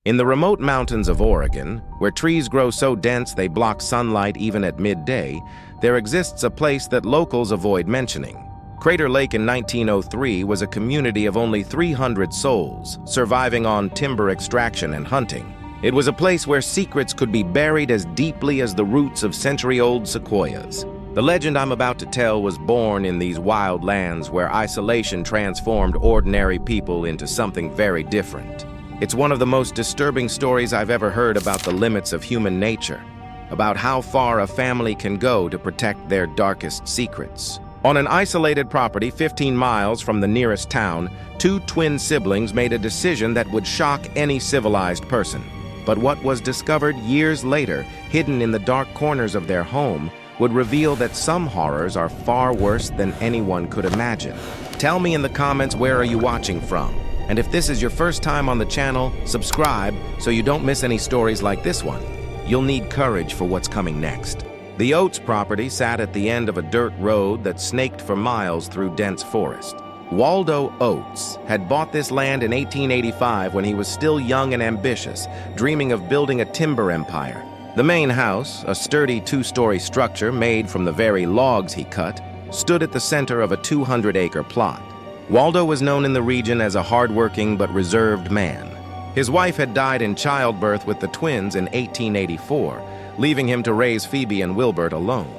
In the remote mountains of Oregon, where trees grow so dense they block sunlight even at midday, there exists a place that locals avoid mentioning. Crater Lake in 1903 was a community of only 300 souls, surviving on timber extraction and hunting. It was a place where secrets could be buried as deeply as the roots of century-old sequoias. The legend I'm about to tell was born in these wild lands where isolation transformed ordinary people into something very different. It's one of the most disturbing stories I've ever heard about the limits of human nature, about how far a family can go to protect their darkest secrets. On an isolated property 15 miles from the nearest town, two twin siblings made a decision that would shock any civilized person. But what was discovered years later, hidden in the dark corners of their home, would reveal that some horrors are far worse than anyone could imagine. Tell me in the comments, where are you watching from? And if this is your first time on the channel, subscribe so you don't miss any stories like this one. You'll need courage for what's coming next. The Oates property sat at the end of a dirt road that snaked for miles through dense forest. Waldo Oates had bought this land in 1885 when he was still young and ambitious, dreaming of building a timber empire. The main house, a sturdy two-story structure made from the very logs he cut, stood at the center of a 200-acre plot. Waldo was known in the region as a hard-working but reserved man. His wife had died in childbirth with the twins in 1884, leaving him to raise Phoebe and Wilbert alone.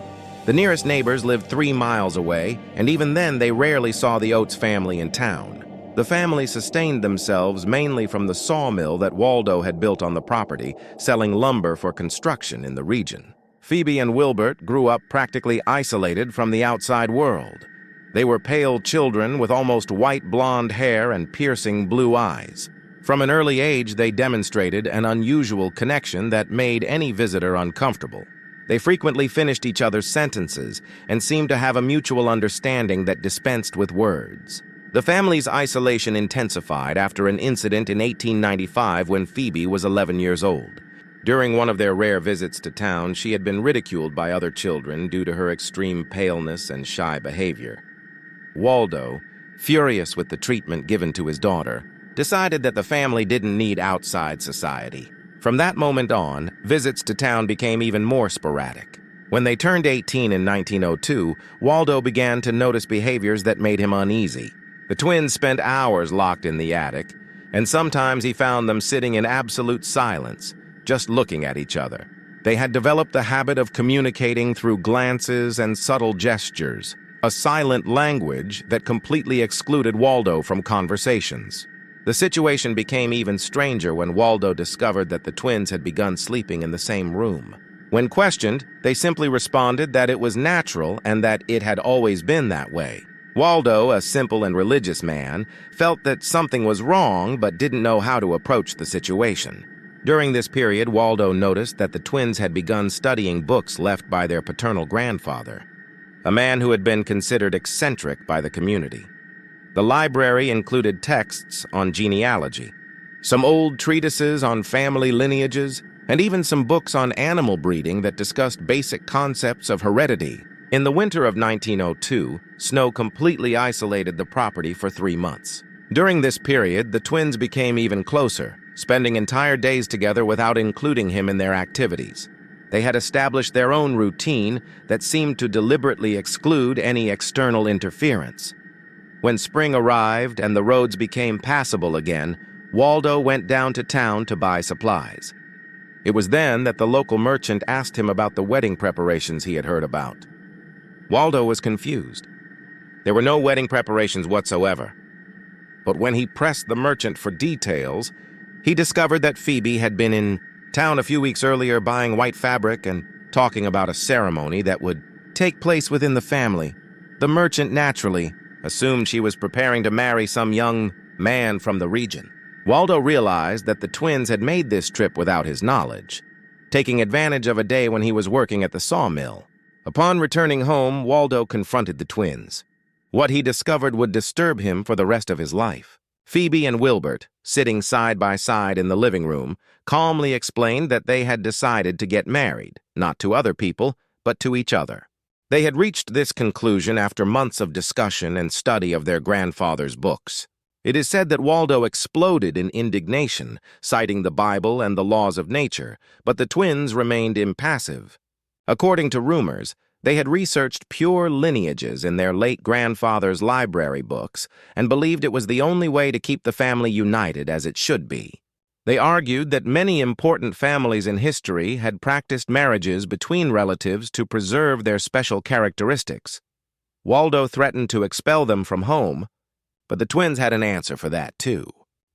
The nearest neighbors lived 3 miles away, and even then they rarely saw the Oates family in town. The family sustained themselves mainly from the sawmill that Waldo had built on the property, selling lumber for construction in the region. Phoebe and Wilbert grew up practically isolated from the outside world. They were pale children with almost white blonde hair and piercing blue eyes. From an early age, they demonstrated an unusual connection that made any visitor uncomfortable. They frequently finished each other's sentences and seemed to have a mutual understanding that dispensed with words. The family's isolation intensified after an incident in 1895 when Phoebe was 11 years old. During one of their rare visits to town, she had been ridiculed by other children due to her extreme paleness and shy behavior. Waldo, furious with the treatment given to his daughter, decided that the family didn't need outside society. From that moment on, visits to town became even more sporadic. When they turned 18 in 1902, Waldo began to notice behaviors that made him uneasy. The twins spent hours locked in the attic, and sometimes he found them sitting in absolute silence, just looking at each other. They had developed the habit of communicating through glances and subtle gestures, a silent language that completely excluded Waldo from conversations. The situation became even stranger when Waldo discovered that the twins had begun sleeping in the same room. When questioned, they simply responded that it was natural and that it had always been that way. Waldo, a simple and religious man, felt that something was wrong but didn't know how to approach the situation. During this period, Waldo noticed that the twins had begun studying books left by their paternal grandfather, a man who had been considered eccentric by the community. The library included texts on genealogy, some old treatises on family lineages, and even some books on animal breeding that discussed basic concepts of heredity. In the winter of 1902, snow completely isolated the property for 3 months. During this period, the twins became even closer, spending entire days together without including him in their activities. They had established their own routine that seemed to deliberately exclude any external interference. When spring arrived and the roads became passable again, Waldo went down to town to buy supplies. It was then that the local merchant asked him about the wedding preparations he had heard about. Waldo was confused. There were no wedding preparations whatsoever. But when he pressed the merchant for details, he discovered that Phoebe had been in town a few weeks earlier buying white fabric and talking about a ceremony that would take place within the family. The merchant naturally assumed she was preparing to marry some young man from the region. Waldo realized that the twins had made this trip without his knowledge, taking advantage of a day when he was working at the sawmill. Upon returning home, Waldo confronted the twins. What he discovered would disturb him for the rest of his life. Phoebe and Wilbert, sitting side by side in the living room, calmly explained that they had decided to get married, not to other people, but to each other. They had reached this conclusion after months of discussion and study of their grandfather's books. It is said that Waldo exploded in indignation, citing the Bible and the laws of nature, but the twins remained impassive. According to rumors, they had researched pure lineages in their late grandfather's library books and believed it was the only way to keep the family united as it should be. They argued that many important families in history had practiced marriages between relatives to preserve their special characteristics. Waldo threatened to expel them from home, but the twins had an answer for that, too.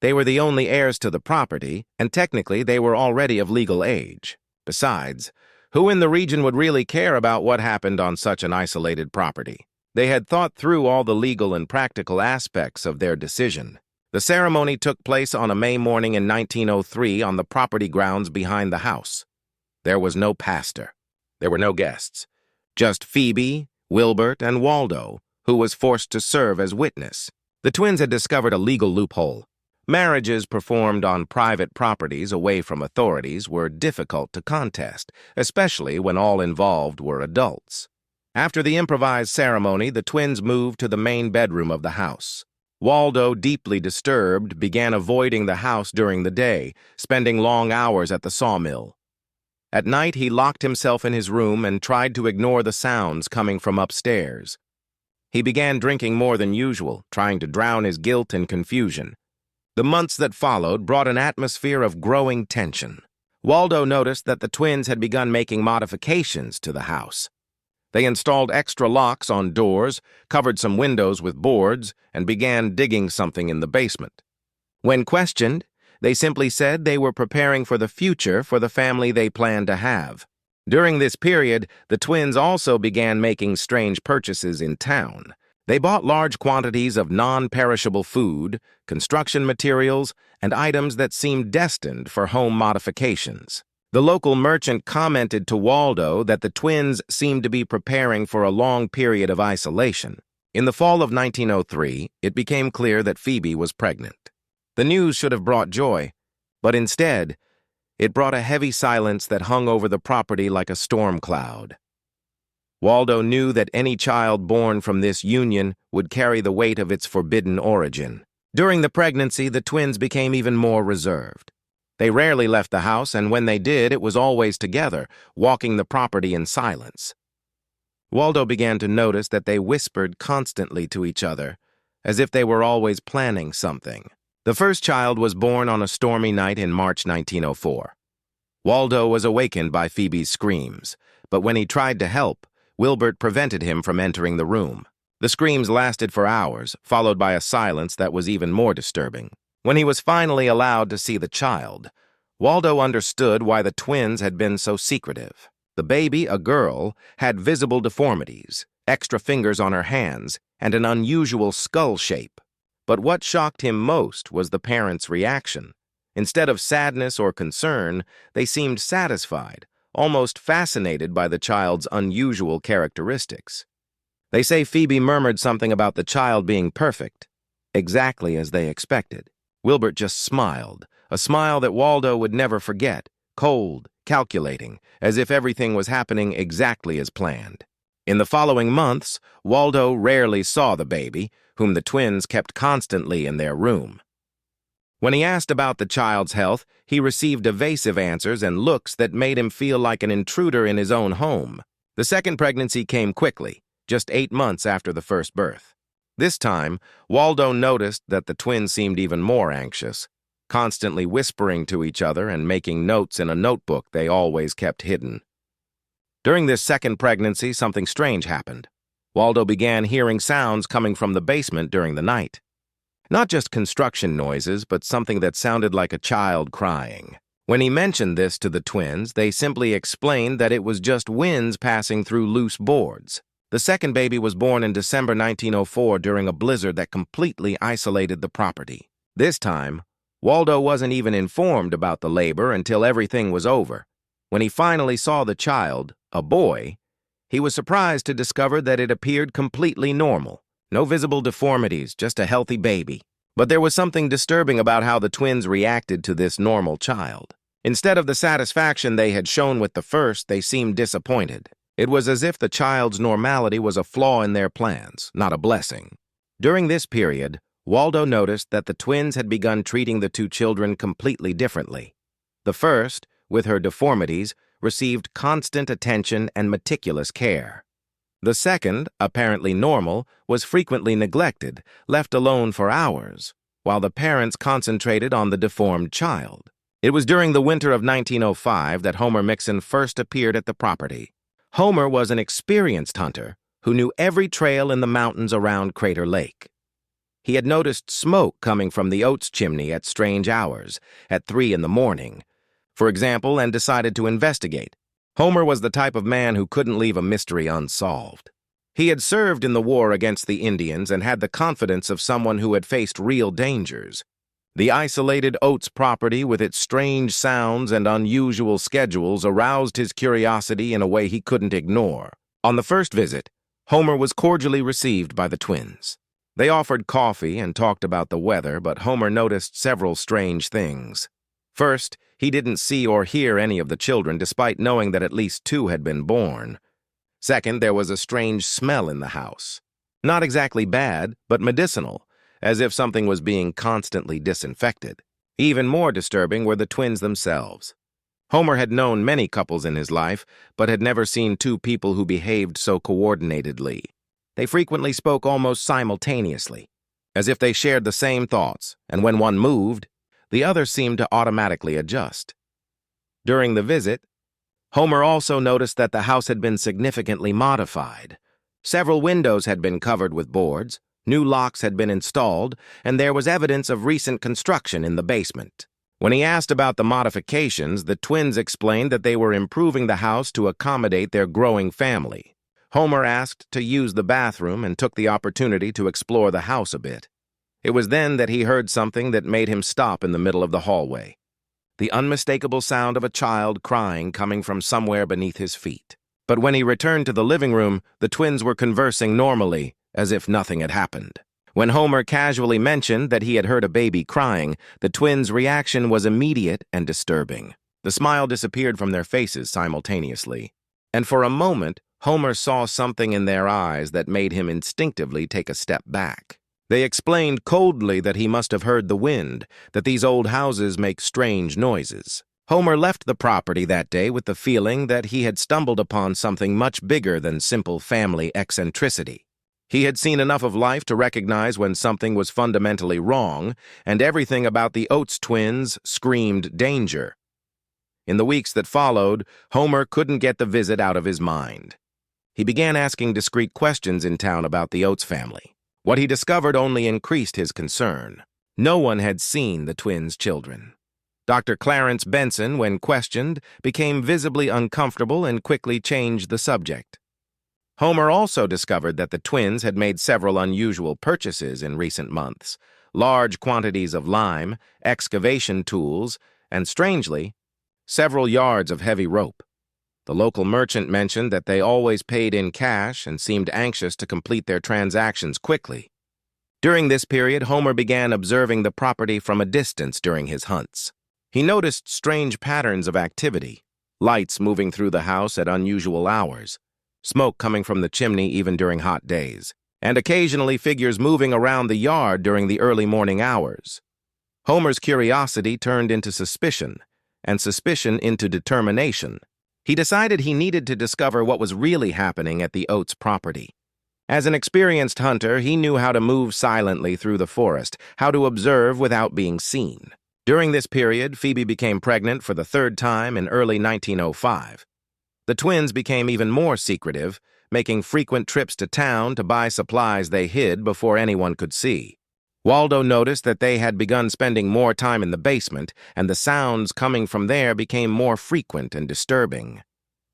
They were the only heirs to the property, and technically they were already of legal age. Besides, who in the region would really care about what happened on such an isolated property? They had thought through all the legal and practical aspects of their decision. The ceremony took place on a May morning in 1903 on the property grounds behind the house. There was no pastor. There were no guests. Just Phoebe, Wilbert, and Waldo, who was forced to serve as witness. The twins had discovered a legal loophole. Marriages performed on private properties away from authorities were difficult to contest, especially when all involved were adults. After the improvised ceremony, the twins moved to the main bedroom of the house. Waldo, deeply disturbed, began avoiding the house during the day, spending long hours at the sawmill. At night, he locked himself in his room and tried to ignore the sounds coming from upstairs. He began drinking more than usual, trying to drown his guilt and confusion. The months that followed brought an atmosphere of growing tension. Waldo noticed that the twins had begun making modifications to the house. They installed extra locks on doors, covered some windows with boards, and began digging something in the basement. When questioned, they simply said they were preparing for the future for the family they planned to have. During this period, the twins also began making strange purchases in town. They bought large quantities of non-perishable food, construction materials, and items that seemed destined for home modifications. The local merchant commented to Waldo that the twins seemed to be preparing for a long period of isolation. In the fall of 1903, it became clear that Phoebe was pregnant. The news should have brought joy, but instead, it brought a heavy silence that hung over the property like a storm cloud. Waldo knew that any child born from this union would carry the weight of its forbidden origin. During the pregnancy, the twins became even more reserved. They rarely left the house, and when they did, it was always together, walking the property in silence. Waldo began to notice that they whispered constantly to each other, as if they were always planning something. The first child was born on a stormy night in March 1904. Waldo was awakened by Phoebe's screams, but when he tried to help, Wilbert prevented him from entering the room. The screams lasted for hours, followed by a silence that was even more disturbing. When he was finally allowed to see the child, Waldo understood why the twins had been so secretive. The baby, a girl, had visible deformities, extra fingers on her hands, and an unusual skull shape. But what shocked him most was the parents' reaction. Instead of sadness or concern, they seemed satisfied, almost fascinated by the child's unusual characteristics. They say Phoebe murmured something about the child being perfect, exactly as they expected. Wilbert just smiled, a smile that Waldo would never forget, cold, calculating, as if everything was happening exactly as planned. In the following months, Waldo rarely saw the baby, whom the twins kept constantly in their room. When he asked about the child's health, he received evasive answers and looks that made him feel like an intruder in his own home. The second pregnancy came quickly, just 8 months after the first birth. This time, Waldo noticed that the twins seemed even more anxious, constantly whispering to each other and making notes in a notebook they always kept hidden. During this second pregnancy, something strange happened. Waldo began hearing sounds coming from the basement during the night. Not just construction noises, but something that sounded like a child crying. When he mentioned this to the twins, they simply explained that it was just winds passing through loose boards. The second baby was born in December 1904 during a blizzard that completely isolated the property. This time, Waldo wasn't even informed about the labor until everything was over. When he finally saw the child, a boy, he was surprised to discover that it appeared completely normal. No visible deformities, just a healthy baby. But there was something disturbing about how the twins reacted to this normal child. Instead of the satisfaction they had shown with the first, they seemed disappointed. It was as if the child's normality was a flaw in their plans, not a blessing. During this period, Waldo noticed that the twins had begun treating the two children completely differently. The first, with her deformities, received constant attention and meticulous care. The second, apparently normal, was frequently neglected, left alone for hours, while the parents concentrated on the deformed child. It was during the winter of 1905 that Homer Mixon first appeared at the property. Homer was an experienced hunter who knew every trail in the mountains around Crater Lake. He had noticed smoke coming from the oats chimney at strange hours, at 3 in the morning, for example, and decided to investigate. Homer was the type of man who couldn't leave a mystery unsolved. He had served in the war against the Indians and had the confidence of someone who had faced real dangers. The isolated oats property with its strange sounds and unusual schedules aroused his curiosity in a way he couldn't ignore. On the first visit, Homer was cordially received by the twins. They offered coffee and talked about the weather, but Homer noticed several strange things. First, he didn't see or hear any of the children, despite knowing that at least 2 had been born. Second, there was a strange smell in the house. Not exactly bad, but medicinal, as if something was being constantly disinfected. Even more disturbing were the twins themselves. Homer had known many couples in his life, but had never seen 2 people who behaved so coordinatedly. They frequently spoke almost simultaneously, as if they shared the same thoughts, and when one moved, the other seemed to automatically adjust. During the visit, Homer also noticed that the house had been significantly modified. Several windows had been covered with boards, new locks had been installed, and there was evidence of recent construction in the basement. When he asked about the modifications, the twins explained that they were improving the house to accommodate their growing family. Homer asked to use the bathroom and took the opportunity to explore the house a bit. It was then that he heard something that made him stop in the middle of the hallway. The unmistakable sound of a child crying coming from somewhere beneath his feet. But when he returned to the living room, the twins were conversing normally, as if nothing had happened. When Homer casually mentioned that he had heard a baby crying, the twins' reaction was immediate and disturbing. The smile disappeared from their faces simultaneously, and for a moment, Homer saw something in their eyes that made him instinctively take a step back. They explained coldly that he must have heard the wind, that these old houses make strange noises. Homer left the property that day with the feeling that he had stumbled upon something much bigger than simple family eccentricity. He had seen enough of life to recognize when something was fundamentally wrong, and everything about the Oates twins screamed danger. In the weeks that followed, Homer couldn't get the visit out of his mind. He began asking discreet questions in town about the Oates family. What he discovered only increased his concern. No one had seen the twins' children. Dr. Clarence Benson, when questioned, became visibly uncomfortable and quickly changed the subject. Homer also discovered that the twins had made several unusual purchases in recent months: large quantities of lime, excavation tools, and, strangely, several yards of heavy rope. The local merchant mentioned that they always paid in cash and seemed anxious to complete their transactions quickly. During this period, Homer began observing the property from a distance during his hunts. He noticed strange patterns of activity, lights moving through the house at unusual hours, smoke coming from the chimney even during hot days, and occasionally figures moving around the yard during the early morning hours. Homer's curiosity turned into suspicion, and suspicion into determination. He decided he needed to discover what was really happening at the Oates property. As an experienced hunter, he knew how to move silently through the forest, how to observe without being seen. During this period, Phoebe became pregnant for the 3rd time in early 1905. The twins became even more secretive, making frequent trips to town to buy supplies they hid before anyone could see. Waldo noticed that they had begun spending more time in the basement, and the sounds coming from there became more frequent and disturbing.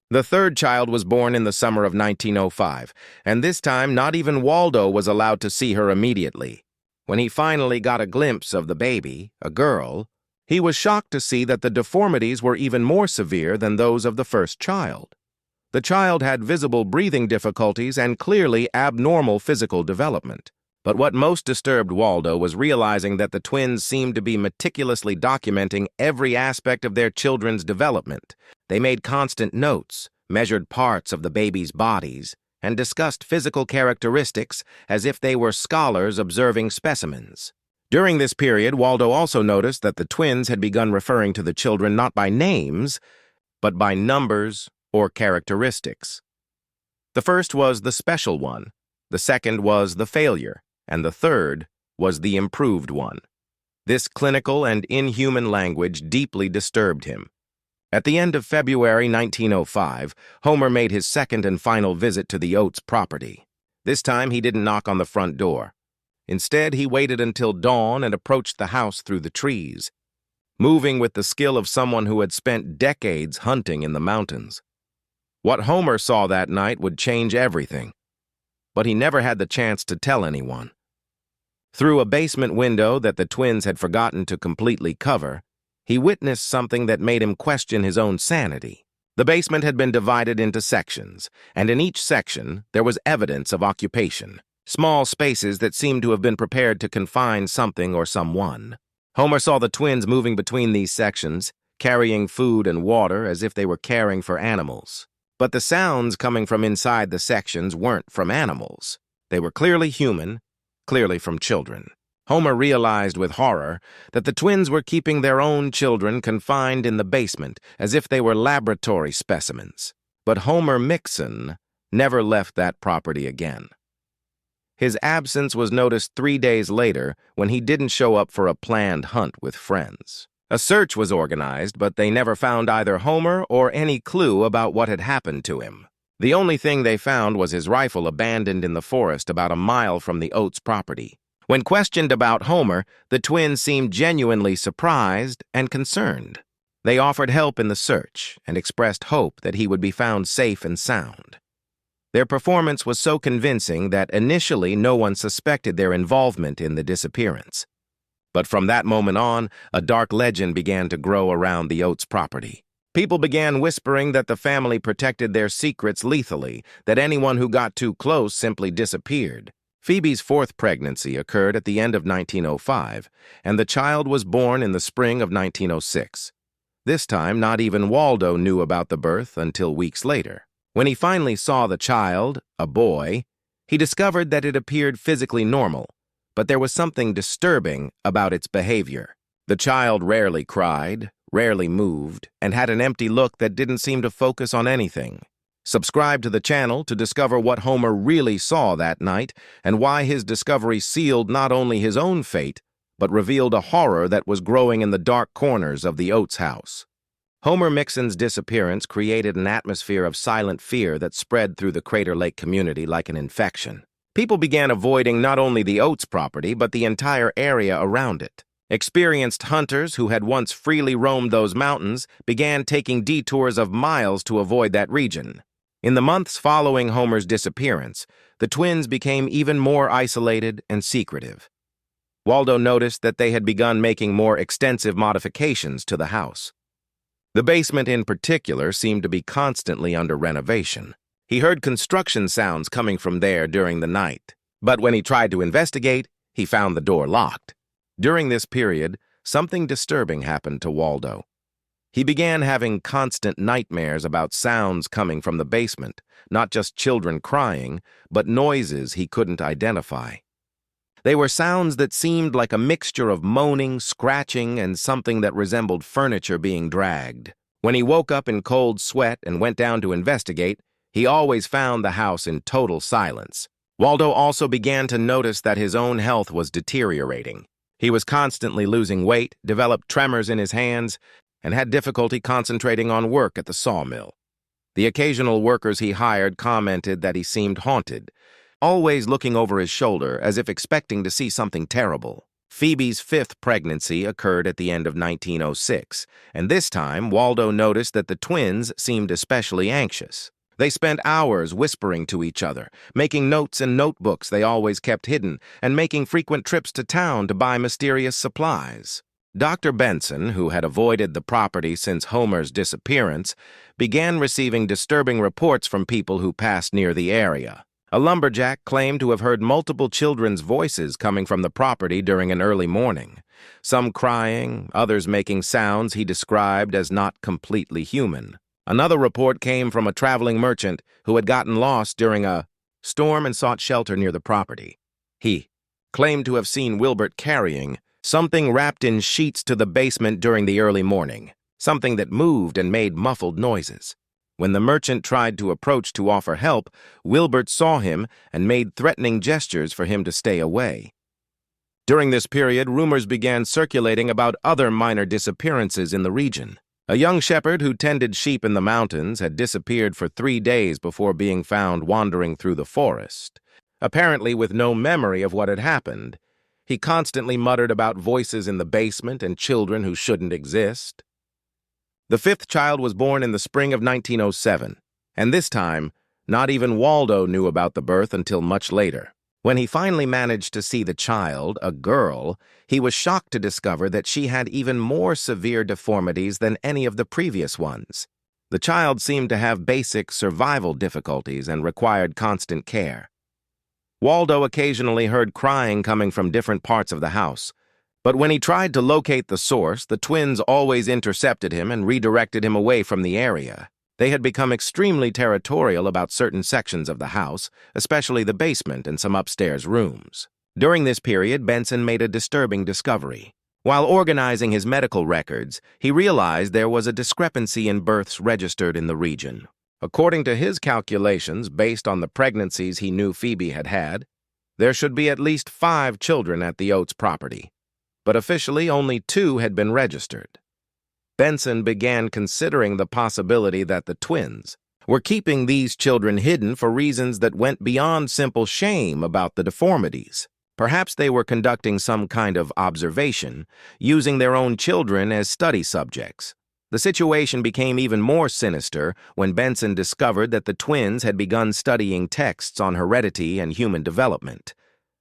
The 3rd child was born in the summer of 1905, and this time not even Waldo was allowed to see her immediately. When he finally got a glimpse of the baby, a girl, he was shocked to see that the deformities were even more severe than those of the first child. The child had visible breathing difficulties and clearly abnormal physical development. But what most disturbed Waldo was realizing that the twins seemed to be meticulously documenting every aspect of their children's development. They made constant notes, measured parts of the baby's bodies, and discussed physical characteristics as if they were scholars observing specimens. During this period, Waldo also noticed that the twins had begun referring to the children not by names, but by numbers or characteristics. The first was the special one, the second was the failure, and the third was the improved one. This clinical and inhuman language deeply disturbed him. At the end of February 1905, Homer made his second and final visit to the Oates property. This time he didn't knock on the front door. Instead, he waited until dawn and approached the house through the trees, moving with the skill of someone who had spent decades hunting in the mountains. What Homer saw that night would change everything, but he never had the chance to tell anyone. Through a basement window that the twins had forgotten to completely cover, he witnessed something that made him question his own sanity. The basement had been divided into sections, and in each section there was evidence of occupation, small spaces that seemed to have been prepared to confine something or someone. Homer saw the twins moving between these sections, carrying food and water as if they were caring for animals. But the sounds coming from inside the sections weren't from animals. They were clearly human, clearly from children. Homer realized with horror that the twins were keeping their own children confined in the basement as if they were laboratory specimens. But Homer Mixon never left that property again. His absence was noticed 3 days later when he didn't show up for a planned hunt with friends. A search was organized, but they never found either Homer or any clue about what had happened to him. The only thing they found was his rifle abandoned in the forest about a mile from the Oates property. When questioned about Homer, the twins seemed genuinely surprised and concerned. They offered help in the search and expressed hope that he would be found safe and sound. Their performance was so convincing that initially no one suspected their involvement in the disappearance. But from that moment on, a dark legend began to grow around the Oates property. People began whispering that the family protected their secrets lethally, that anyone who got too close simply disappeared. Phoebe's fourth pregnancy occurred at the end of 1905, and the child was born in the spring of 1906. This time, not even Waldo knew about the birth until weeks later. When he finally saw the child, a boy, he discovered that it appeared physically normal, but there was something disturbing about its behavior. The child rarely cried, rarely moved, and had an empty look that didn't seem to focus on anything. Subscribe to the channel to discover what Homer really saw that night and why his discovery sealed not only his own fate, but revealed a horror that was growing in the dark corners of the Oates house. Homer Mixon's disappearance created an atmosphere of silent fear that spread through the Crater Lake community like an infection. People began avoiding not only the Oates property, but the entire area around it. Experienced hunters who had once freely roamed those mountains began taking detours of miles to avoid that region. In the months following Homer's disappearance, the twins became even more isolated and secretive. Waldo noticed that they had begun making more extensive modifications to the house. The basement in particular seemed to be constantly under renovation. He heard construction sounds coming from there during the night, but when he tried to investigate, he found the door locked. During this period, something disturbing happened to Waldo. He began having constant nightmares about sounds coming from the basement, not just children crying, but noises he couldn't identify. They were sounds that seemed like a mixture of moaning, scratching, and something that resembled furniture being dragged. When he woke up in cold sweat and went down to investigate, he always found the house in total silence. Waldo also began to notice that his own health was deteriorating. He was constantly losing weight, developed tremors in his hands, and had difficulty concentrating on work at the sawmill. The occasional workers he hired commented that he seemed haunted, always looking over his shoulder as if expecting to see something terrible. Phoebe's fifth pregnancy occurred at the end of 1906, and this time Waldo noticed that the twins seemed especially anxious. They spent hours whispering to each other, making notes in notebooks they always kept hidden, and making frequent trips to town to buy mysterious supplies. Dr. Benson, who had avoided the property since Homer's disappearance, began receiving disturbing reports from people who passed near the area. A lumberjack claimed to have heard multiple children's voices coming from the property during an early morning, some crying, others making sounds he described as not completely human. Another report came from a traveling merchant who had gotten lost during a storm and sought shelter near the property. He claimed to have seen Wilbert carrying something wrapped in sheets to the basement during the early morning, something that moved and made muffled noises. When the merchant tried to approach to offer help, Wilbert saw him and made threatening gestures for him to stay away. During this period, rumors began circulating about other minor disappearances in the region. A young shepherd who tended sheep in the mountains had disappeared for 3 days before being found wandering through the forest. Apparently with no memory of what had happened, he constantly muttered about voices in the basement and children who shouldn't exist. The 5th child was born in the spring of 1907, and this time, not even Waldo knew about the birth until much later. When he finally managed to see the child, a girl, he was shocked to discover that she had even more severe deformities than any of the previous ones. The child seemed to have basic survival difficulties and required constant care. Waldo occasionally heard crying coming from different parts of the house, but when he tried to locate the source, the twins always intercepted him and redirected him away from the area. They had become extremely territorial about certain sections of the house, especially the basement and some upstairs rooms. During this period, Benson made a disturbing discovery. While organizing his medical records, he realized there was a discrepancy in births registered in the region. According to his calculations, based on the pregnancies he knew Phoebe had had, there should be at least 5 children at the Oates property, but officially only 2 had been registered. Benson began considering the possibility that the twins were keeping these children hidden for reasons that went beyond simple shame about the deformities. Perhaps they were conducting some kind of observation, using their own children as study subjects. The situation became even more sinister when Benson discovered that the twins had begun studying texts on heredity and human development.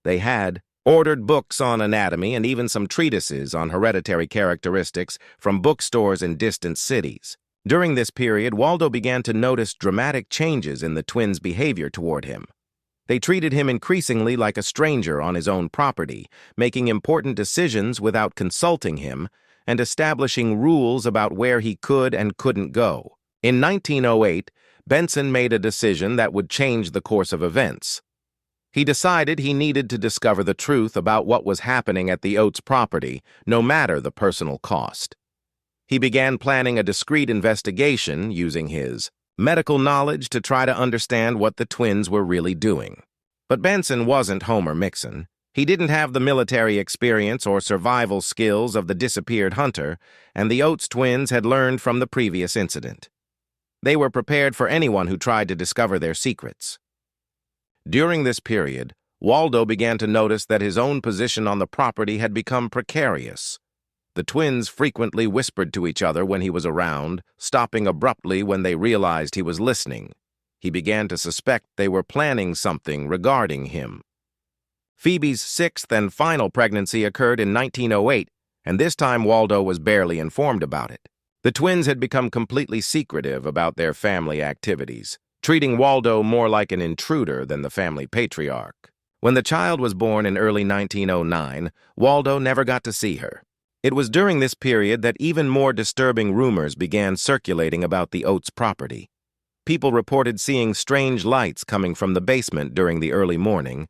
They had ordered books on anatomy and even some treatises on hereditary characteristics from bookstores in distant cities. During this period, Waldo began to notice dramatic changes in the twins' behavior toward him. They treated him increasingly like a stranger on his own property, making important decisions without consulting him and establishing rules about where he could and couldn't go. In 1908, Benson made a decision that would change the course of events. He decided he needed to discover the truth about what was happening at the Oates property, no matter the personal cost. He began planning a discreet investigation using his medical knowledge to try to understand what the twins were really doing. But Benson wasn't Homer Mixon. He didn't have the military experience or survival skills of the disappeared hunter, and the Oates twins had learned from the previous incident. They were prepared for anyone who tried to discover their secrets. During this period, Waldo began to notice that his own position on the property had become precarious. The twins frequently whispered to each other when he was around, stopping abruptly when they realized he was listening. He began to suspect they were planning something regarding him. Phoebe's 6th and final pregnancy occurred in 1908, and this time Waldo was barely informed about it. The twins had become completely secretive about their family activities, treating Waldo more like an intruder than the family patriarch. When the child was born in early 1909, Waldo never got to see her. It was during this period that even more disturbing rumors began circulating about the Oates property. People reported seeing strange lights coming from the basement during the early morning,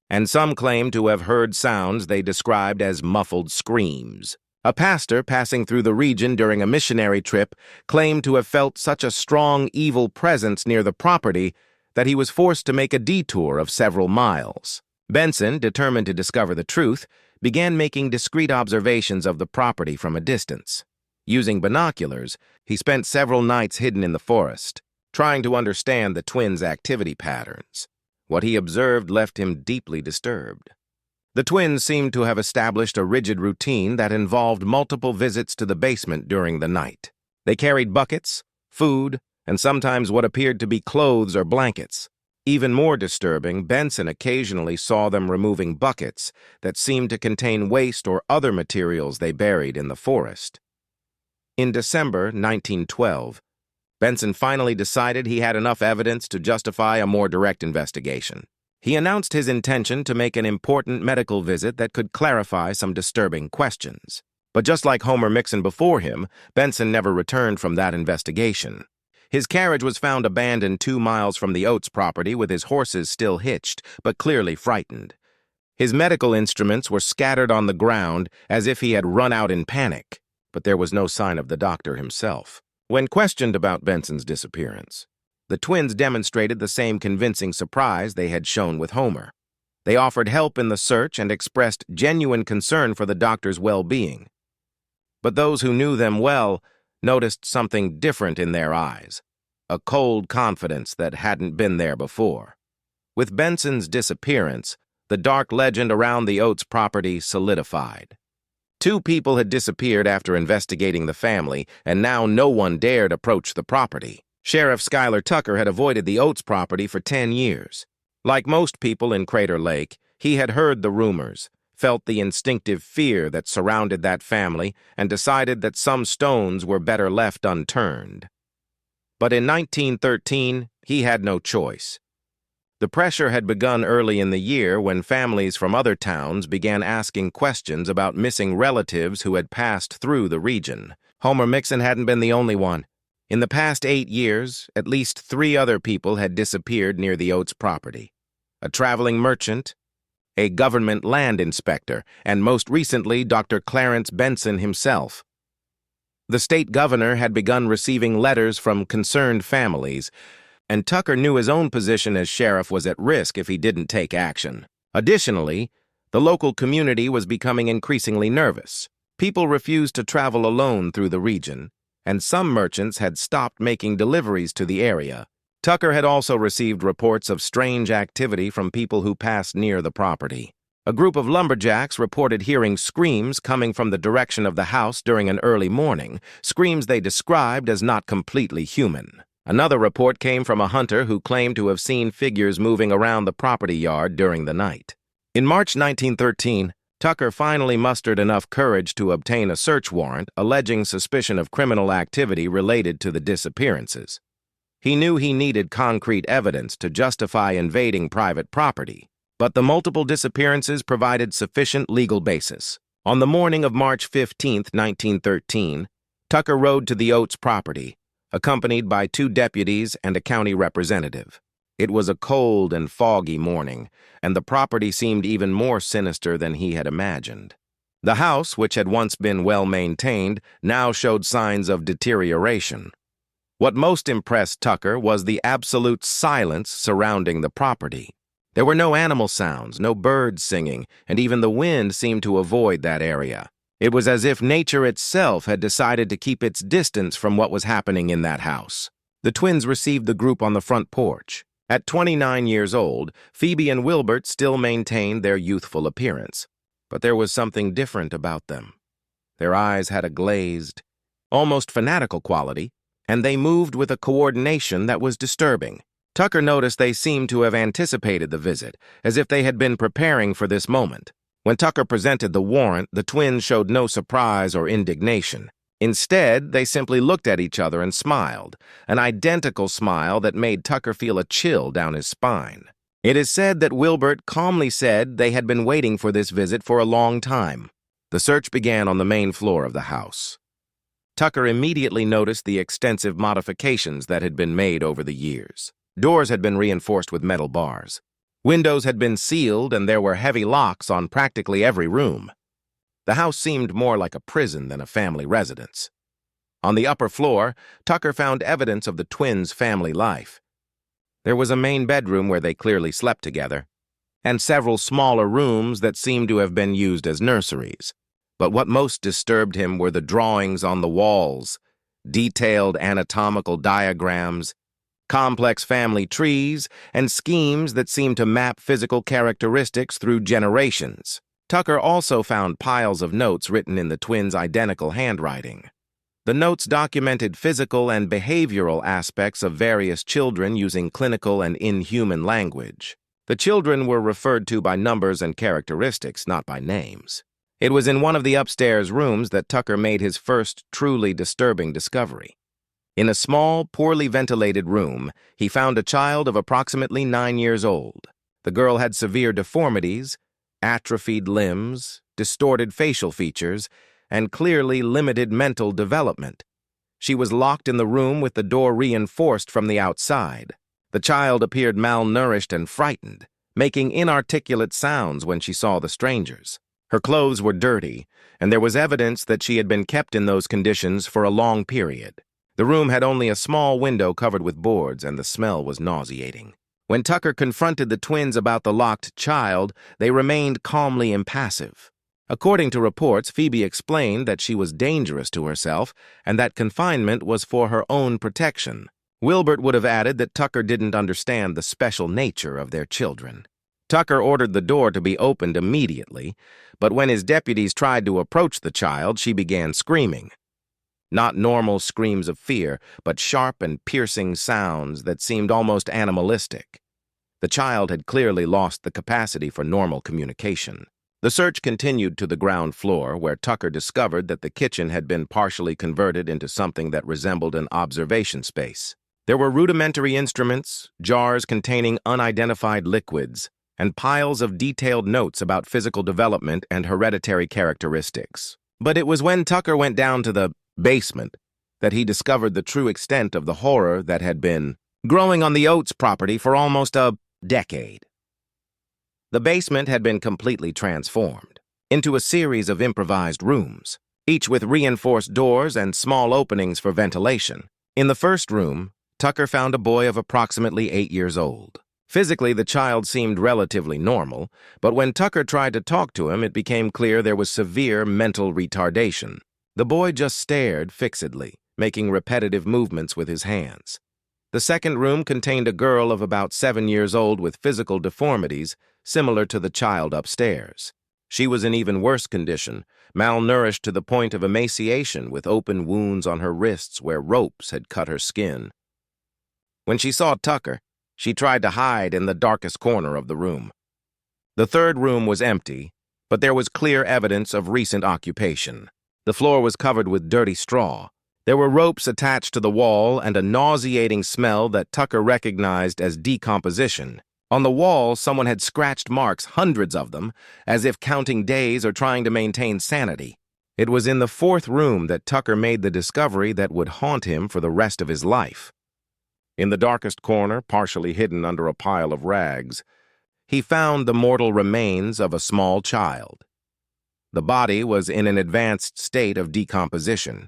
and some claimed to have heard sounds they described as muffled screams. A pastor passing through the region during a missionary trip claimed to have felt such a strong evil presence near the property that he was forced to make a detour of several miles. Benson, determined to discover the truth, began making discreet observations of the property from a distance. Using binoculars, he spent several nights hidden in the forest, trying to understand the twins' activity patterns. What he observed left him deeply disturbed. The twins seemed to have established a rigid routine that involved multiple visits to the basement during the night. They carried buckets, food, and sometimes what appeared to be clothes or blankets. Even more disturbing, Benson occasionally saw them removing buckets that seemed to contain waste or other materials they buried in the forest. In December 1912, Benson finally decided he had enough evidence to justify a more direct investigation. He announced his intention to make an important medical visit that could clarify some disturbing questions. But just like Homer Mixon before him, Benson never returned from that investigation. His carriage was found abandoned 2 miles from the Oates property with his horses still hitched, but clearly frightened. His medical instruments were scattered on the ground as if he had run out in panic, but there was no sign of the doctor himself. When questioned about Benson's disappearance, the twins demonstrated the same convincing surprise they had shown with Homer. They offered help in the search and expressed genuine concern for the doctor's well-being. But those who knew them well noticed something different in their eyes, a cold confidence that hadn't been there before. With Benson's disappearance, the dark legend around the Oates property solidified. 2 people had disappeared after investigating the family, and now no one dared approach the property. Sheriff Schuyler Tucker had avoided the Oates property for 10 years. Like most people in Crater Lake, he had heard the rumors, felt the instinctive fear that surrounded that family, and decided that some stones were better left unturned. But in 1913, he had no choice. The pressure had begun early in the year when families from other towns began asking questions about missing relatives who had passed through the region. Homer Mixon hadn't been the only one. In the past 8 years, at least 3 other people had disappeared near the Oates property. A traveling merchant, a government land inspector, and most recently, Dr. Clarence Benson himself. The state governor had begun receiving letters from concerned families, and Tucker knew his own position as sheriff was at risk if he didn't take action. Additionally, the local community was becoming increasingly nervous. People refused to travel alone through the region, and some merchants had stopped making deliveries to the area. Tucker had also received reports of strange activity from people who passed near the property. A group of lumberjacks reported hearing screams coming from the direction of the house during an early morning, screams they described as not completely human. Another report came from a hunter who claimed to have seen figures moving around the property yard during the night. In March 1913, Tucker finally mustered enough courage to obtain a search warrant alleging suspicion of criminal activity related to the disappearances. He knew he needed concrete evidence to justify invading private property, but the multiple disappearances provided sufficient legal basis. On the morning of March 15, 1913, Tucker rode to the Oates property, accompanied by 2 deputies and a county representative. It was a cold and foggy morning, and the property seemed even more sinister than he had imagined. The house, which had once been well-maintained, now showed signs of deterioration. What most impressed Tucker was the absolute silence surrounding the property. There were no animal sounds, no birds singing, and even the wind seemed to avoid that area. It was as if nature itself had decided to keep its distance from what was happening in that house. The twins received the group on the front porch. At 29 years old, Phoebe and Wilbert still maintained their youthful appearance. But there was something different about them. Their eyes had a glazed, almost fanatical quality, and they moved with a coordination that was disturbing. Tucker noticed they seemed to have anticipated the visit, as if they had been preparing for this moment. When Tucker presented the warrant, the twins showed no surprise or indignation. Instead, they simply looked at each other and smiled, an identical smile that made Tucker feel a chill down his spine. It is said that Wilbert calmly said they had been waiting for this visit for a long time. The search began on the main floor of the house. Tucker immediately noticed the extensive modifications that had been made over the years. Doors had been reinforced with metal bars. Windows had been sealed, and there were heavy locks on practically every room. The house seemed more like a prison than a family residence. On the upper floor, Tucker found evidence of the twins' family life. There was a main bedroom where they clearly slept together, and several smaller rooms that seemed to have been used as nurseries. But what most disturbed him were the drawings on the walls, detailed anatomical diagrams, complex family trees, and schemes that seemed to map physical characteristics through generations. Tucker also found piles of notes written in the twins' identical handwriting. The notes documented physical and behavioral aspects of various children using clinical and inhuman language. The children were referred to by numbers and characteristics, not by names. It was in one of the upstairs rooms that Tucker made his first truly disturbing discovery. In a small, poorly ventilated room, he found a child of approximately 9 years old. The girl had severe deformities, atrophied limbs, distorted facial features, and clearly limited mental development. She was locked in the room with the door reinforced from the outside. The child appeared malnourished and frightened, making inarticulate sounds when she saw the strangers. Her clothes were dirty, and there was evidence that she had been kept in those conditions for a long period. The room had only a small window covered with boards, and the smell was nauseating. When Tucker confronted the twins about the locked child, they remained calmly impassive. According to reports, Phoebe explained that she was dangerous to herself and that confinement was for her own protection. Wilbert would have added that Tucker didn't understand the special nature of their children. Tucker ordered the door to be opened immediately, but when his deputies tried to approach the child, she began screaming. Not normal screams of fear, but sharp and piercing sounds that seemed almost animalistic. The child had clearly lost the capacity for normal communication. The search continued to the ground floor, where Tucker discovered that the kitchen had been partially converted into something that resembled an observation space. There were rudimentary instruments, jars containing unidentified liquids, and piles of detailed notes about physical development and hereditary characteristics. But it was when Tucker went down to the basement that he discovered the true extent of the horror that had been growing on the Oates property for almost a decade. The basement had been completely transformed into a series of improvised rooms, each with reinforced doors and small openings for ventilation. In the first room, Tucker found a boy of approximately 8 years old. Physically, the child seemed relatively normal, but when Tucker tried to talk to him, it became clear there was severe mental retardation. The boy just stared fixedly, making repetitive movements with his hands. The second room contained a girl of about 7 years old with physical deformities similar to the child upstairs. She was in even worse condition, malnourished to the point of emaciation with open wounds on her wrists where ropes had cut her skin. When she saw Tucker, she tried to hide in the darkest corner of the room. The third room was empty, but there was clear evidence of recent occupation. The floor was covered with dirty straw. There were ropes attached to the wall and a nauseating smell that Tucker recognized as decomposition. On the wall, someone had scratched marks, hundreds of them, as if counting days or trying to maintain sanity. It was in the fourth room that Tucker made the discovery that would haunt him for the rest of his life. In the darkest corner, partially hidden under a pile of rags, he found the mortal remains of a small child. The body was in an advanced state of decomposition,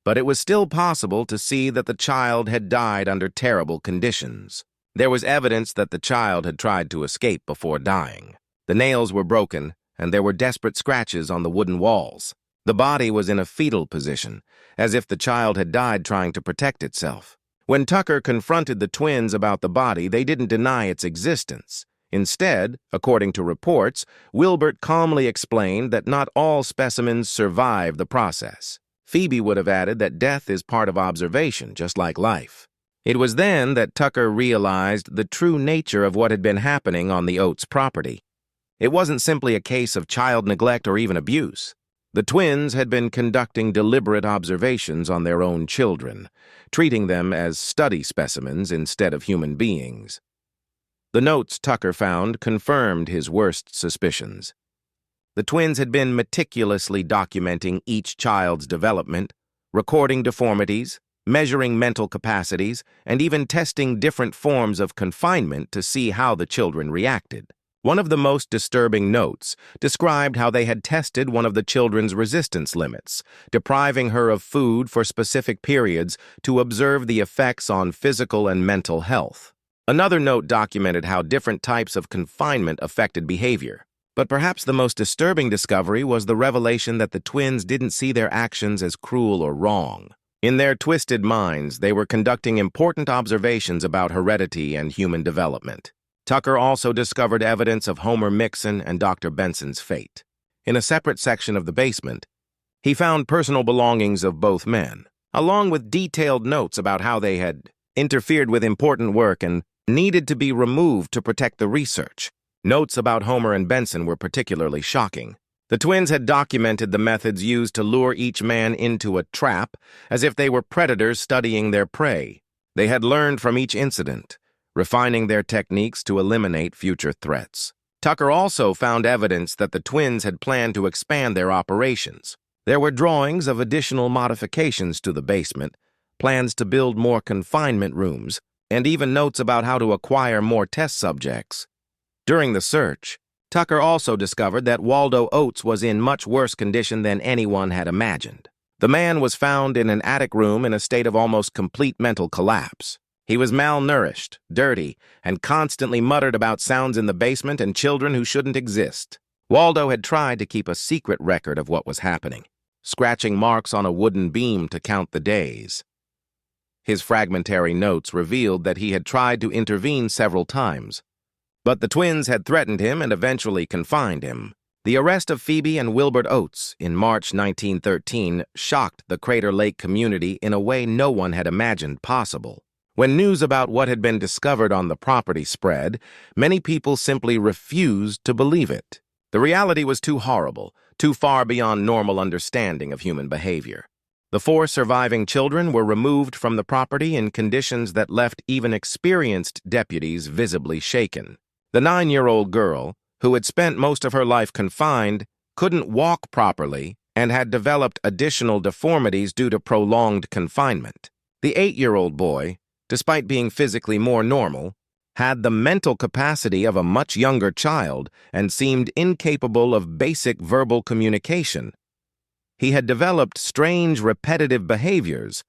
but it was still possible to see that the child had died under terrible conditions. There was evidence that the child had tried to escape before dying. The nails were broken, and there were desperate scratches on the wooden walls. The body was in a fetal position, as if the child had died trying to protect itself. When Tucker confronted the twins about the body, they didn't deny its existence. Instead, according to reports, Wilbert calmly explained that not all specimens survive the process. Phoebe would have added that death is part of observation, just like life. It was then that Tucker realized the true nature of what had been happening on the Oates property. It wasn't simply a case of child neglect or even abuse. The twins had been conducting deliberate observations on their own children, treating them as study specimens instead of human beings. The notes Tucker found confirmed his worst suspicions. The twins had been meticulously documenting each child's development, recording deformities, measuring mental capacities, and even testing different forms of confinement to see how the children reacted. One of the most disturbing notes described how they had tested one of the children's resistance limits, depriving her of food for specific periods to observe the effects on physical and mental health. Another note documented how different types of confinement affected behavior. But perhaps the most disturbing discovery was the revelation that the twins didn't see their actions as cruel or wrong. In their twisted minds, they were conducting important observations about heredity and human development. Tucker also discovered evidence of Homer Mixon and Dr. Benson's fate. In a separate section of the basement, he found personal belongings of both men, along with detailed notes about how they had interfered with important work and needed to be removed to protect the research. Notes about Homer and Benson were particularly shocking. The twins had documented the methods used to lure each man into a trap, as if they were predators studying their prey. They had learned from each incident, refining their techniques to eliminate future threats. Tucker also found evidence that the twins had planned to expand their operations. There were drawings of additional modifications to the basement, plans to build more confinement rooms, and even notes about how to acquire more test subjects. During the search, Tucker also discovered that Waldo Oates was in much worse condition than anyone had imagined. The man was found in an attic room in a state of almost complete mental collapse. He was malnourished, dirty, and constantly muttered about sounds in the basement and children who shouldn't exist. Waldo had tried to keep a secret record of what was happening, scratching marks on a wooden beam to count the days. His fragmentary notes revealed that he had tried to intervene several times, but the twins had threatened him and eventually confined him. The arrest of Phoebe and Wilbert Oates in March 1913 shocked the Crater Lake community in a way no one had imagined possible. When news about what had been discovered on the property spread, many people simply refused to believe it. The reality was too horrible, too far beyond normal understanding of human behavior. The 4 surviving children were removed from the property in conditions that left even experienced deputies visibly shaken. The 9-year-old girl, who had spent most of her life confined, couldn't walk properly and had developed additional deformities due to prolonged confinement. The 8-year-old boy, despite being physically more normal, had the mental capacity of a much younger child and seemed incapable of basic verbal communication. He had developed strange, repetitive behaviors,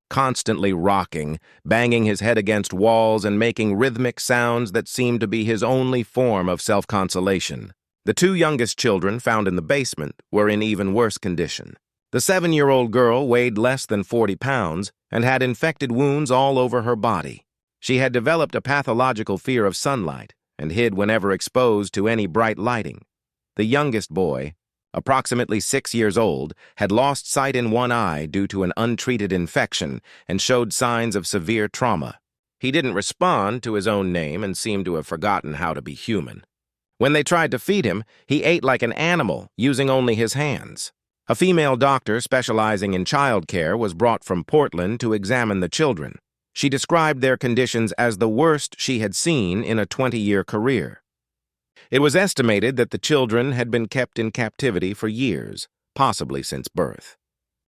constantly rocking, banging his head against walls, and making rhythmic sounds that seemed to be his only form of self-consolation. The 2 youngest children found in the basement were in even worse condition. The 7-year-old girl weighed less than 40 pounds and had infected wounds all over her body. She had developed a pathological fear of sunlight and hid whenever exposed to any bright lighting. The youngest boy, approximately 6 years old, had lost sight in one eye due to an untreated infection and showed signs of severe trauma. He didn't respond to his own name and seemed to have forgotten how to be human. When they tried to feed him, he ate like an animal, using only his hands. A female doctor specializing in child care was brought from Portland to examine the children. She described their conditions as the worst she had seen in a 20-year career. It was estimated that the children had been kept in captivity for years, possibly since birth.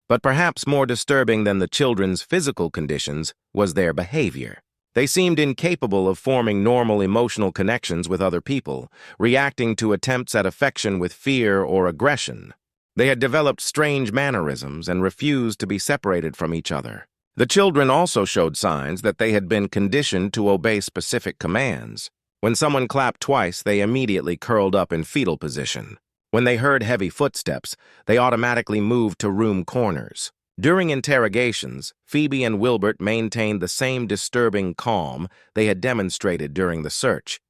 But perhaps more disturbing than the children's physical conditions was their behavior. They seemed incapable of forming normal emotional connections with other people, reacting to attempts at affection with fear or aggression. They had developed strange mannerisms and refused to be separated from each other. The children also showed signs that they had been conditioned to obey specific commands. When someone clapped twice, they immediately curled up in fetal position. When they heard heavy footsteps, they automatically moved to room corners. During interrogations, Phoebe and Wilbert maintained the same disturbing calm they had demonstrated during the search.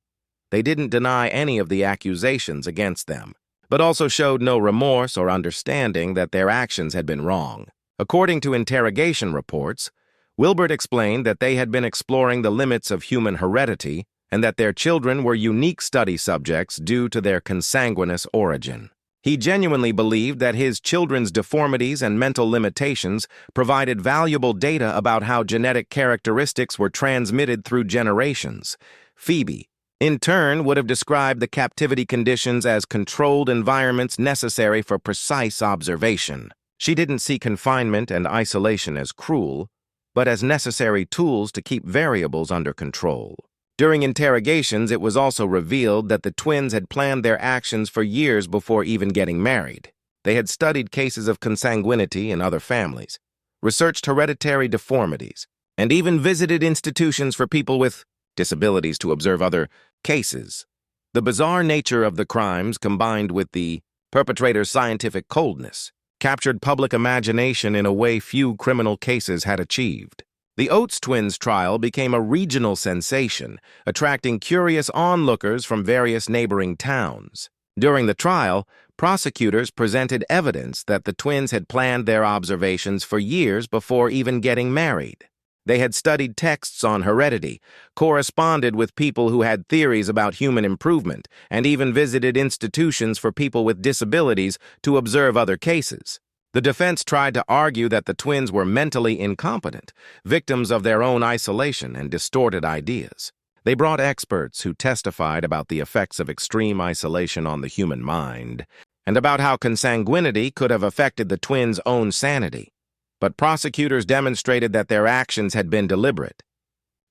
They didn't deny any of the accusations against them, but also showed no remorse or understanding that their actions had been wrong. According to interrogation reports, Wilbert explained that they had been exploring the limits of human heredity and that their children were unique study subjects due to their consanguineous origin. He genuinely believed that his children's deformities and mental limitations provided valuable data about how genetic characteristics were transmitted through generations. Phoebe, in turn, would have described the captivity conditions as controlled environments necessary for precise observation. She didn't see confinement and isolation as cruel, but as necessary tools to keep variables under control. During interrogations, it was also revealed that the twins had planned their actions for years before even getting married. They had studied cases of consanguinity in other families, researched hereditary deformities, and even visited institutions for people with disabilities to observe other cases. The bizarre nature of the crimes, combined with the perpetrator's scientific coldness, captured public imagination in a way few criminal cases had achieved. The Oates twins trial became a regional sensation, attracting curious onlookers from various neighboring towns. During the trial, prosecutors presented evidence that the twins had planned their observations for years before even getting married. They had studied texts on heredity, corresponded with people who had theories about human improvement, and even visited institutions for people with disabilities to observe other cases. The defense tried to argue that the twins were mentally incompetent, victims of their own isolation and distorted ideas. They brought experts who testified about the effects of extreme isolation on the human mind, and about how consanguinity could have affected the twins' own sanity. but prosecutors demonstrated that their actions had been deliberate,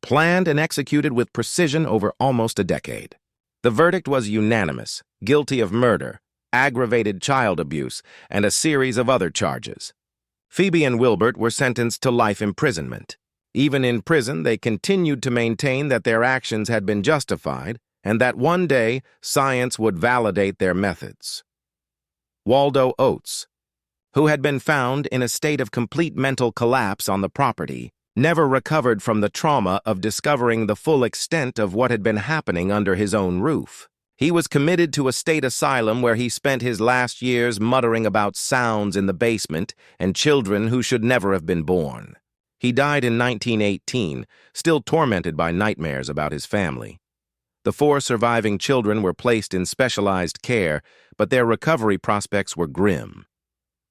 planned and executed with precision over almost a decade. The verdict was unanimous: guilty of murder, aggravated child abuse, and a series of other charges. Phoebe and Wilbert were sentenced to life imprisonment. Even in prison, they continued to maintain that their actions had been justified and that one day science would validate their methods. Waldo Oates, who had been found in a state of complete mental collapse on the property, never recovered from the trauma of discovering the full extent of what had been happening under his own roof. He was committed to a state asylum where he spent his last years muttering about sounds in the basement and children who should never have been born. He died in 1918, still tormented by nightmares about his family. The 4 surviving children were placed in specialized care, but their recovery prospects were grim.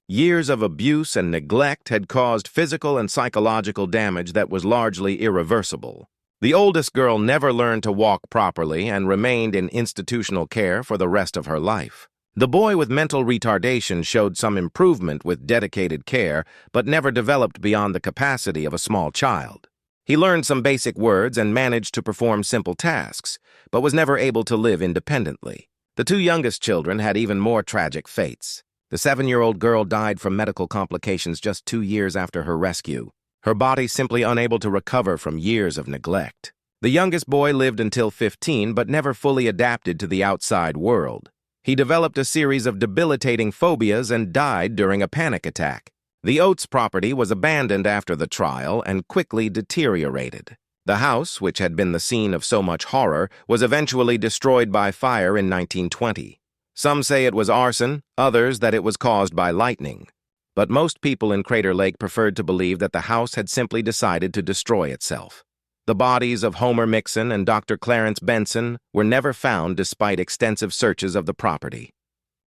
Years of abuse and neglect had caused physical and psychological damage that was largely irreversible. The oldest girl never learned to walk properly and remained in institutional care for the rest of her life. The boy with mental retardation showed some improvement with dedicated care, but never developed beyond the capacity of a small child. He learned some basic words and managed to perform simple tasks, but was never able to live independently. The 2 youngest children had even more tragic fates. The 7-year-old girl died from medical complications just 2 years after her rescue, her body simply unable to recover from years of neglect. The youngest boy lived until 15 but never fully adapted to the outside world. He developed a series of debilitating phobias and died during a panic attack. The Oates property was abandoned after the trial and quickly deteriorated. The house, which had been the scene of so much horror, was eventually destroyed by fire in 1920. Some say it was arson, others that it was caused by lightning. But most people in Crater Lake preferred to believe that the house had simply decided to destroy itself. The bodies of Homer Mixon and Dr. Clarence Benson were never found despite extensive searches of the property.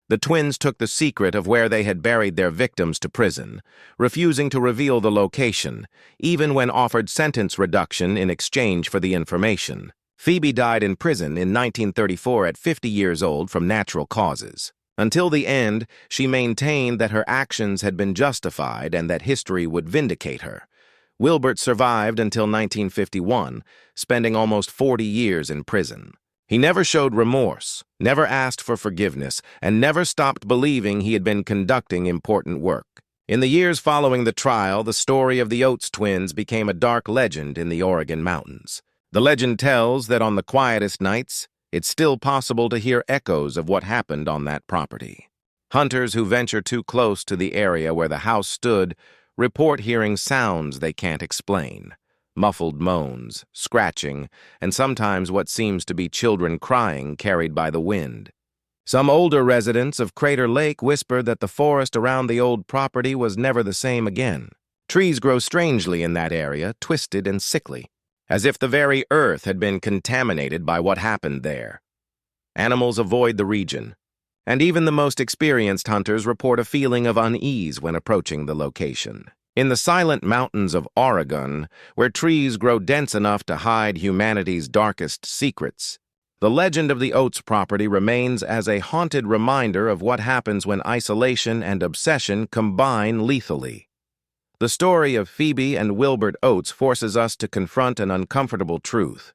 The twins took the secret of where they had buried their victims to prison, refusing to reveal the location, even when offered sentence reduction in exchange for the information. Phoebe died in prison in 1934 at 50 years old from natural causes. Until the end, she maintained that her actions had been justified and that history would vindicate her. Wilbert survived until 1951, spending almost 40 years in prison. He never showed remorse, never asked for forgiveness, and never stopped believing he had been conducting important work. In the years following the trial, the story of the Oates twins became a dark legend in the Oregon mountains. The legend tells that on the quietest nights, it's still possible to hear echoes of what happened on that property. Hunters who venture too close to the area where the house stood report hearing sounds they can't explain. Muffled moans, scratching, and sometimes what seems to be children crying carried by the wind. Some older residents of Crater Lake whisper that the forest around the old property was never the same again. Trees grow strangely in that area, twisted and sickly, as if the very earth had been contaminated by what happened there. Animals avoid the region, and even the most experienced hunters report a feeling of unease when approaching the location. In the silent mountains of Oregon, where trees grow dense enough to hide humanity's darkest secrets, the legend of the Oates property remains as a haunted reminder of what happens when isolation and obsession combine lethally. The story of Phoebe and Wilbert Oates forces us to confront an uncomfortable truth: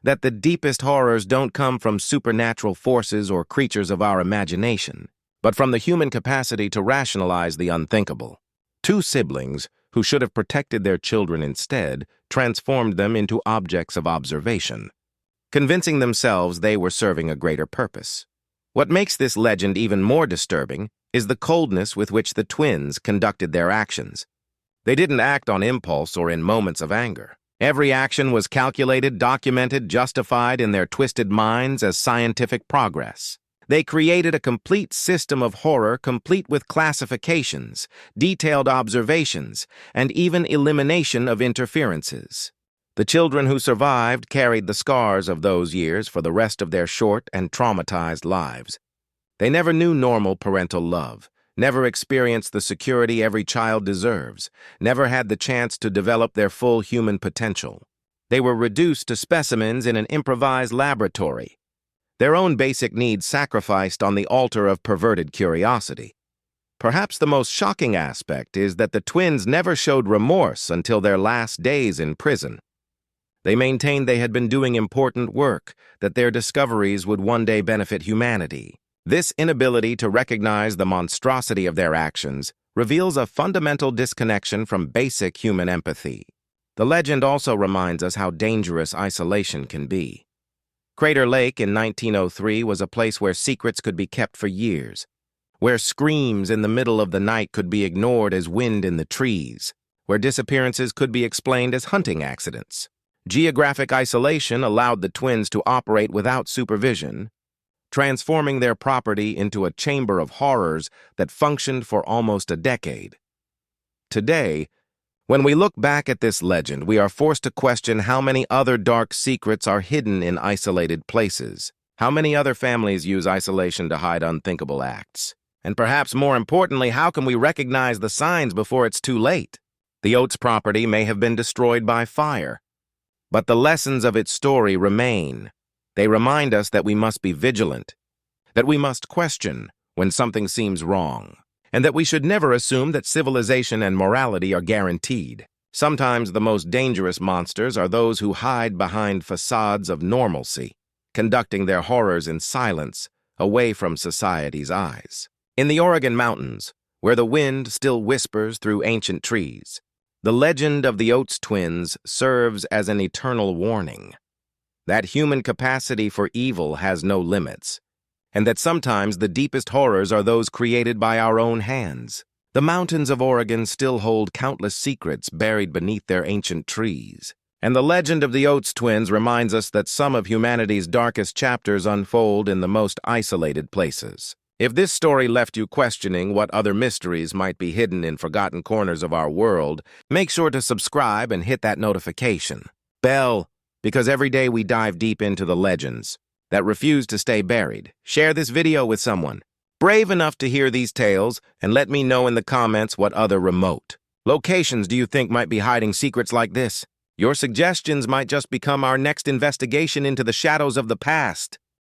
that the deepest horrors don't come from supernatural forces or creatures of our imagination, but from the human capacity to rationalize the unthinkable. 2 siblings, who should have protected their children instead, transformed them into objects of observation, convincing themselves they were serving a greater purpose. What makes this legend even more disturbing is the coldness with which the twins conducted their actions. They didn't act on impulse or in moments of anger. Every action was calculated, documented, justified in their twisted minds as scientific progress. They created a complete system of horror complete with classifications, detailed observations, and even elimination of interferences. The children who survived carried the scars of those years for the rest of their short and traumatized lives. They never knew normal parental love, never experienced the security every child deserves, never had the chance to develop their full human potential. They were reduced to specimens in an improvised laboratory, their own basic needs sacrificed on the altar of perverted curiosity. Perhaps the most shocking aspect is that the twins never showed remorse until their last days in prison. They maintained they had been doing important work, that their discoveries would one day benefit humanity. This inability to recognize the monstrosity of their actions reveals a fundamental disconnection from basic human empathy. The legend also reminds us how dangerous isolation can be. Crater Lake in 1903 was a place where secrets could be kept for years, where screams in the middle of the night could be ignored as wind in the trees, where disappearances could be explained as hunting accidents. Geographic isolation allowed the twins to operate without supervision, transforming their property into a chamber of horrors that functioned for almost a decade. Today, when we look back at this legend, we are forced to question how many other dark secrets are hidden in isolated places. How many other families use isolation to hide unthinkable acts? And perhaps more importantly, how can we recognize the signs before it's too late? The Oates property may have been destroyed by fire, but the lessons of its story remain. They remind us that we must be vigilant, that we must question when something seems wrong, and that we should never assume that civilization and morality are guaranteed. Sometimes the most dangerous monsters are those who hide behind facades of normalcy, conducting their horrors in silence, away from society's eyes. In the Oregon mountains, where the wind still whispers through ancient trees, the legend of the Oates twins serves as an eternal warning that human capacity for evil has no limits, and that sometimes the deepest horrors are those created by our own hands. The mountains of Oregon still hold countless secrets buried beneath their ancient trees, and the legend of the Oates twins reminds us that some of humanity's darkest chapters unfold in the most isolated places. If this story left you questioning what other mysteries might be hidden in forgotten corners of our world, make sure to subscribe and hit that notification bell, because every day we dive deep into the legends that refuse to stay buried. Share this video with someone brave enough to hear these tales, and let me know in the comments what other remote locations do you think might be hiding secrets like this. Your suggestions might just become our next investigation into the shadows of the past.